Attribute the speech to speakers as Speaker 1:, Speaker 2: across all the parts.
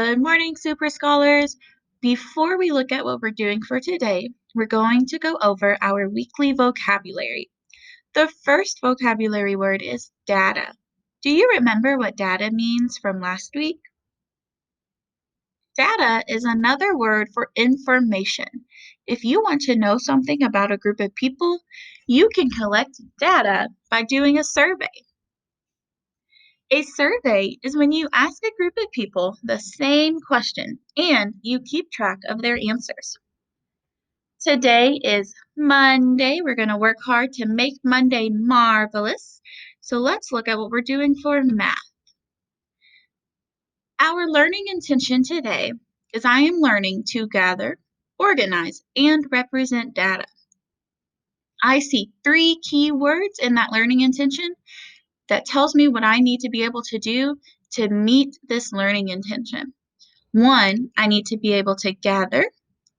Speaker 1: Good morning, Super Scholars. Before we look at what we're doing for today, we're going to go over our weekly vocabulary. The first vocabulary word is data. Do you remember what data means from last week? Data is another word for information. If you want to know something about a group of people, you can collect data by doing a survey. A survey is when you ask a group of people the same question and you keep track of their answers. Today is Monday. We're going to work hard to make Monday marvelous. So let's look at what we're doing for math. Our learning intention today is I am learning to gather, organize, and represent data. I see three key words in that learning intention that tells me what I need to be able to do to meet this learning intention. One, I need to be able to gather.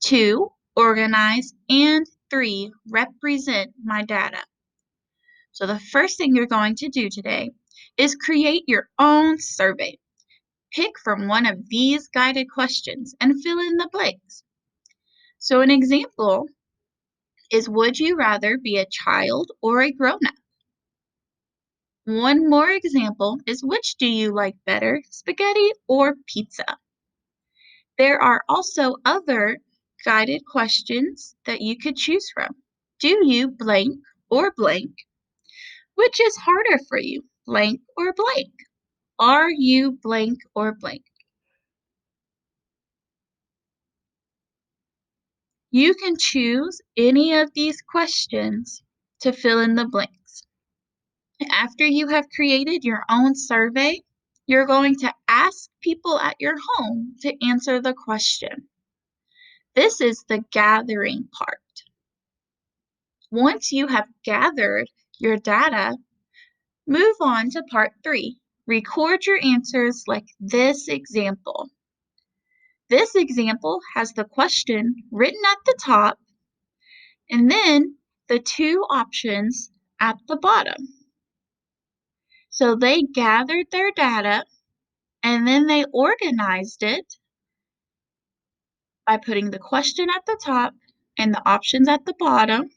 Speaker 1: Two, organize. And three, represent my data. So the first thing you're going to do today is create your own survey. Pick from one of these guided questions and fill in the blanks. So an example is, would you rather be a child or a grown-up? One more example is, which do you like better, spaghetti or pizza? There are also other guided questions that you could choose from. Do you blank or blank? Which is harder for you, blank or blank? Are you blank or blank? You can choose any of these questions to fill in the blanks. After you have created your own survey, you're going to ask people at your home to answer the question. This is the gathering part. Once you have gathered your data, move on to part 3. Record your answers like this example. This example has the question written at the top and then the two options at the bottom. So they gathered their data and then they organized it by putting the question at the top and the options at the bottom.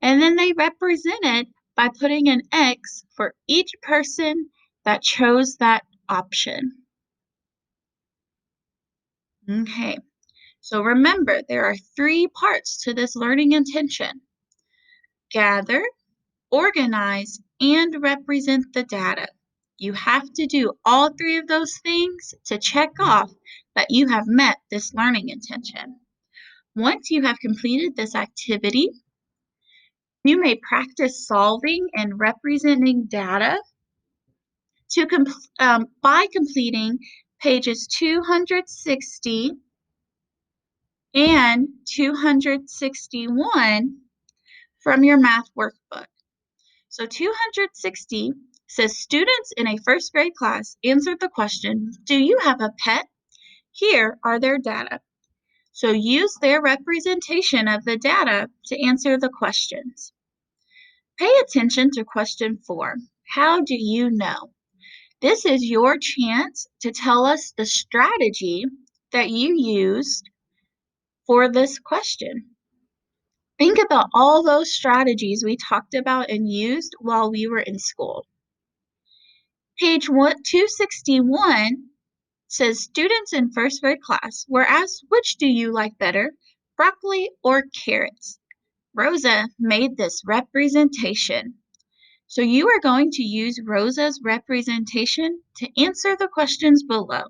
Speaker 1: And then they represent it by putting an X for each person that chose that option. Okay, so remember, there are 3 parts to this learning intention: gather, organize, and represent the data. You have to do all 3 of those things to check off that you have met this learning intention. Once you have completed this activity, you may practice solving and representing data by completing pages 260 and 261 from your math workbook. So 260 says, students in a first grade class answered the question, do you have a pet? Here are their data. So use their representation of the data to answer the questions. Pay attention to question 4. How do you know? This is your chance to tell us the strategy that you used for this question. Think about all those strategies we talked about and used while we were in school. Page 261 says, students in first grade class were asked, which do you like better, broccoli or carrots? Rosa made this representation. So you are going to use Rosa's representation to answer the questions below.